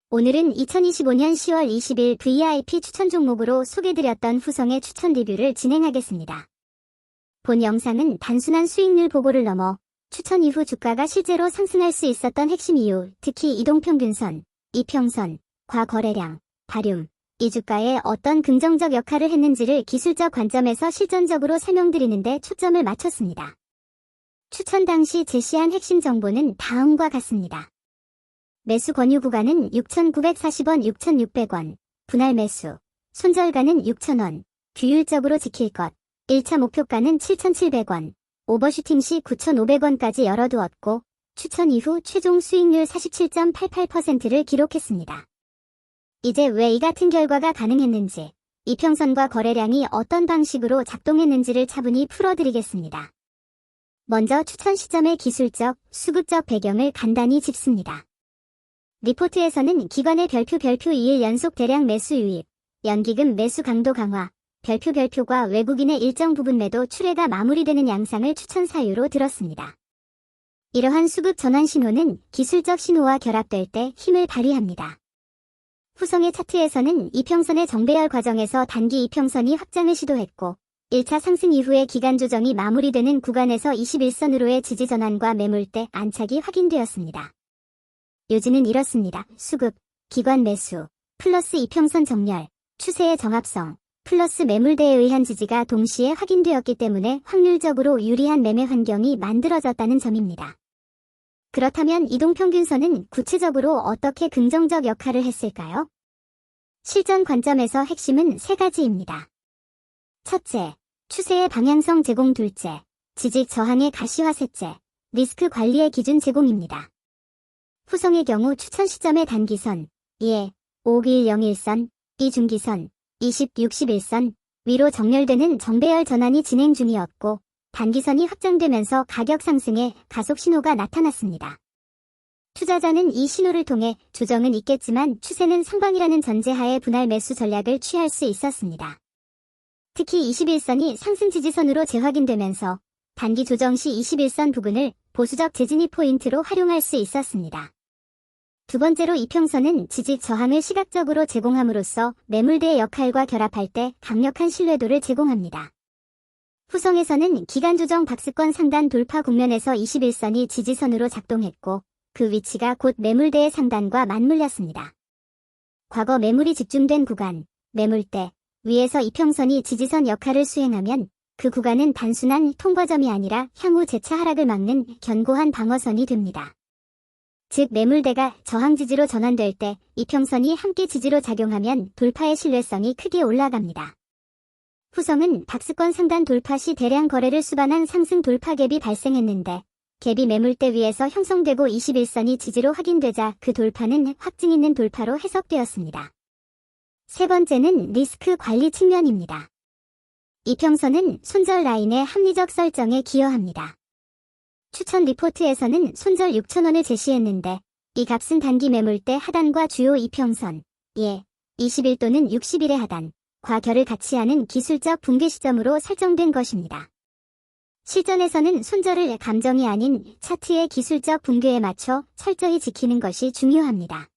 오늘은 2025년 10월 20일 VIP 추천 종목으로 소개드렸던 후성의 추천 리뷰를 진행하겠습니다. 본 영상은 단순한 수익률 보고를 넘어 추천 이후 주가가 실제로 상승할 수 있었던 핵심 이유, 특히 이동평균선, 이평선, 과거래량, 발륨, 이 주가에 어떤 긍정적 역할을 했는지를 기술적 관점에서 실전적으로 설명드리는 데 초점을 맞췄습니다. 추천 당시 제시한 핵심 정보는 다음과 같습니다. 매수 권유 구간은 6,940원, 6,600원, 분할 매수, 손절가는 6,000원, 규율적으로 지킬 것, 1차 목표가는 7,700원, 오버슈팅 시 9,500원까지 열어두었고, 추천 이후 최종 수익률 47.88%를 기록했습니다. 이제 왜 이 같은 결과가 가능했는지, 이평선과 거래량이 어떤 방식으로 작동했는지를 차분히 풀어드리겠습니다. 먼저 추천 시점의 기술적, 수급적 배경을 간단히 짚습니다. 리포트에서는 기관의 별표 2일 연속 대량 매수 유입, 연기금 매수 강도 강화, 별표가 외국인의 일정 부분 매도 출회가 마무리되는 양상을 추천 사유로 들었습니다. 이러한 수급 전환 신호는 기술적 신호와 결합될 때 힘을 발휘합니다. 후성의 차트에서는 이평선의 정배열 과정에서 단기 이평선이 확장을 시도했고, 1차 상승 이후의 기간 조정이 마무리되는 구간에서 21선으로의 지지 전환과 매물대 안착이 확인되었습니다. 요지는 이렇습니다. 수급, 기관 매수, 플러스 이평선 정렬, 추세의 정합성, 플러스 매물대에 의한 지지가 동시에 확인되었기 때문에 확률적으로 유리한 매매 환경이 만들어졌다는 점입니다. 그렇다면 이동평균선은 구체적으로 어떻게 긍정적 역할을 했을까요? 실전 관점에서 핵심은 세 가지입니다. 첫째, 추세의 방향성 제공. 둘째, 지지 저항의 가시화. 셋째, 리스크 관리의 기준 제공입니다. 후성의 경우 추천 시점의 단기선, 5101선, 이 중기선, 61선, 위로 정렬되는 정배열 전환이 진행 중이었고, 단기선이 확장되면서 가격 상승에 가속 신호가 나타났습니다. 투자자는 이 신호를 통해 조정은 있겠지만 추세는 상방이라는 전제하에 분할 매수 전략을 취할 수 있었습니다. 특히 21선이 상승 지지선으로 재확인되면서 단기 조정 시 21선 부근을 보수적 재진입 포인트로 활용할 수 있었습니다. 두 번째로 이평선은 지지 저항을 시각적으로 제공함으로써 매물대의 역할과 결합할 때 강력한 신뢰도를 제공합니다. 후성에서는 기간 조정 박스권 상단 돌파 국면에서 21선이 지지선으로 작동했고, 그 위치가 곧 매물대의 상단과 맞물렸습니다. 과거 매물이 집중된 구간, 매물대, 위에서 이평선이 지지선 역할을 수행하면 그 구간은 단순한 통과점이 아니라 향후 재차 하락을 막는 견고한 방어선이 됩니다. 즉 매물대가 저항 지지로 전환될 때 이평선이 함께 지지로 작용하면 돌파의 신뢰성이 크게 올라갑니다. 후성은 박스권 상단 돌파 시 대량 거래를 수반한 상승 돌파 갭이 발생했는데 갭이 매물대 위에서 형성되고 21선이 지지로 확인되자 그 돌파는 확증 있는 돌파로 해석되었습니다. 세 번째는 리스크 관리 측면입니다. 이평선은 손절 라인의 합리적 설정에 기여합니다. 추천 리포트에서는 손절 6,000원을 제시했는데 이 값은 단기 매물대 하단과 주요 이평선, 21 또는 60일의 하단, 과결을 같이 하는 기술적 붕괴 시점으로 설정된 것입니다. 실전에서는 손절을 감정이 아닌 차트의 기술적 붕괴에 맞춰 철저히 지키는 것이 중요합니다.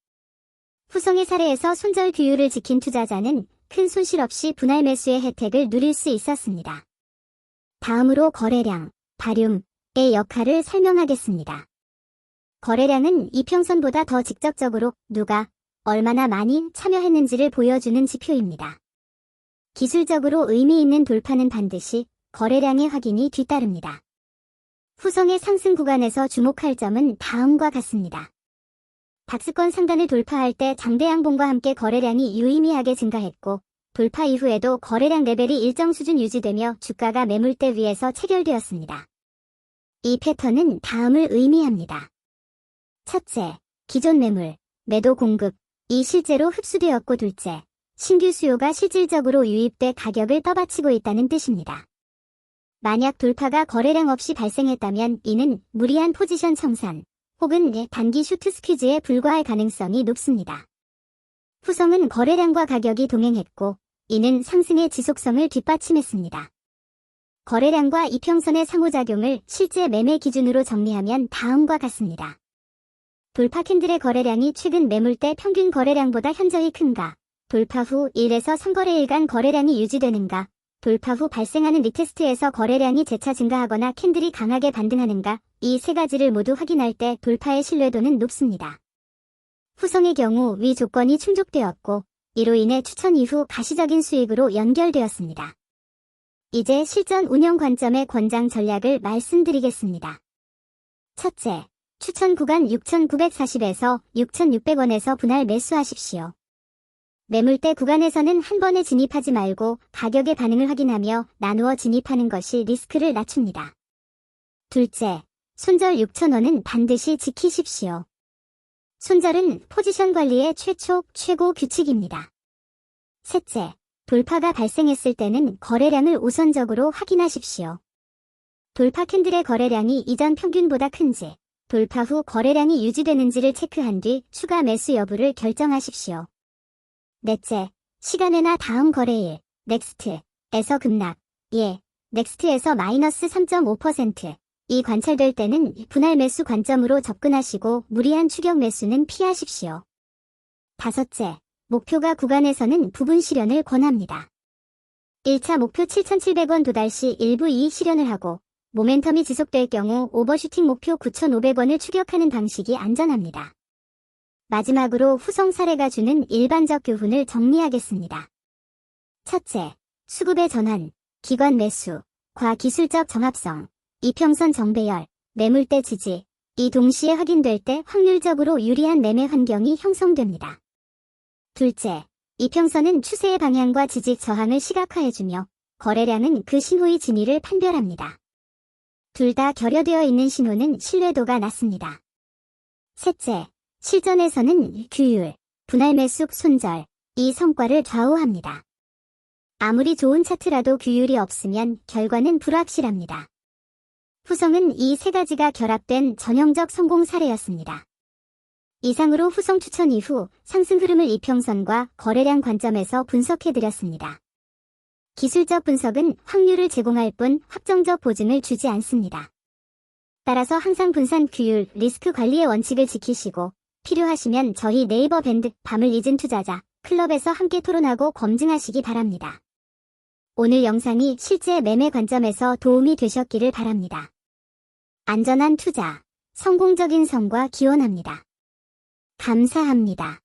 후성의 사례에서 손절 규율을 지킨 투자자는 큰 손실 없이 분할 매수의 혜택을 누릴 수 있었습니다. 다음으로 거래량, 발륨, 의 역할을 설명하겠습니다. 거래량은 이평선보다 더 직접적으로 누가 얼마나 많이 참여했는지를 보여주는 지표입니다. 기술적으로 의미 있는 돌파는 반드시 거래량의 확인이 뒤따릅니다. 후성의 상승 구간에서 주목할 점은 다음과 같습니다. 박스권 상단을 돌파할 때 장대 양봉과 함께 거래량이 유의미하게 증가했고 돌파 이후에도 거래량 레벨이 일정 수준 유지되며 주가가 매물대 위에서 체결되었습니다. 이 패턴은 다음을 의미합니다. 첫째, 기존 매물, 매도 공급, 이 실제로 흡수되었고 둘째, 신규 수요가 실질적으로 유입돼 가격을 떠받치고 있다는 뜻입니다. 만약 돌파가 거래량 없이 발생했다면 이는 무리한 포지션 청산, 혹은 단기 슈트 스퀴즈에 불과할 가능성이 높습니다. 후성은 거래량과 가격이 동행했고, 이는 상승의 지속성을 뒷받침했습니다. 거래량과 이평선의 상호작용을 실제 매매 기준으로 정리하면 다음과 같습니다. 돌파 캔들의 거래량이 최근 매물대 평균 거래량보다 현저히 큰가? 돌파 후 1에서 3거래일간 거래량이 유지되는가? 돌파 후 발생하는 리테스트에서 거래량이 재차 증가하거나 캔들이 강하게 반등하는가? 이 세 가지를 모두 확인할 때 돌파의 신뢰도는 높습니다. 후성의 경우 위 조건이 충족되었고 이로 인해 추천 이후 가시적인 수익으로 연결되었습니다. 이제 실전 운영 관점의 권장 전략을 말씀드리겠습니다. 첫째, 추천 구간 6,940에서 6,600원에서 분할 매수하십시오. 매물대 구간에서는 한 번에 진입하지 말고 가격의 반응을 확인하며 나누어 진입하는 것이 리스크를 낮춥니다. 둘째, 손절 6,000원은 반드시 지키십시오. 손절은 포지션 관리의 최고 규칙입니다. 셋째, 돌파가 발생했을 때는 거래량을 우선적으로 확인하십시오. 돌파 캔들의 거래량이 이전 평균보다 큰지, 돌파 후 거래량이 유지되는지를 체크한 뒤 추가 매수 여부를 결정하십시오. 넷째, 시간외나 다음 거래일, 넥스트에서 급락, 넥스트에서 마이너스 3.5%, 이 관찰될 때는 분할 매수 관점으로 접근하시고 무리한 추격 매수는 피하십시오. 다섯째, 목표가 구간에서는 부분 실현을 권합니다. 1차 목표 7,700원 도달 시 일부 이익 실현을 하고 모멘텀이 지속될 경우 오버슈팅 목표 9,500원을 추격하는 방식이 안전합니다. 마지막으로 후성 사례가 주는 일반적 교훈을 정리하겠습니다. 첫째, 수급의 전환, 기관 매수, 과기술적 정합성, 이평선 정배열, 매물대 지지, 이 동시에 확인될 때 확률적으로 유리한 매매 환경이 형성됩니다. 둘째, 이평선은 추세의 방향과 지지 저항을 시각화해주며 거래량은 그 신호의 진위를 판별합니다. 둘 다 결여되어 있는 신호는 신뢰도가 낮습니다. 셋째, 실전에서는 규율, 분할 매수, 손절, 이 성과를 좌우합니다. 아무리 좋은 차트라도 규율이 없으면 결과는 불확실합니다. 후성은 이 세 가지가 결합된 전형적 성공 사례였습니다. 이상으로 후성 추천 이후 상승 흐름을 이평선과 거래량 관점에서 분석해드렸습니다. 기술적 분석은 확률을 제공할 뿐 확정적 보증을 주지 않습니다. 따라서 항상 분산 규율, 리스크 관리의 원칙을 지키시고 필요하시면 저희 네이버 밴드 밤을 잊은 투자자 클럽에서 함께 토론하고 검증하시기 바랍니다. 오늘 영상이 실제 매매 관점에서 도움이 되셨기를 바랍니다. 안전한 투자, 성공적인 성과 기원합니다. 감사합니다.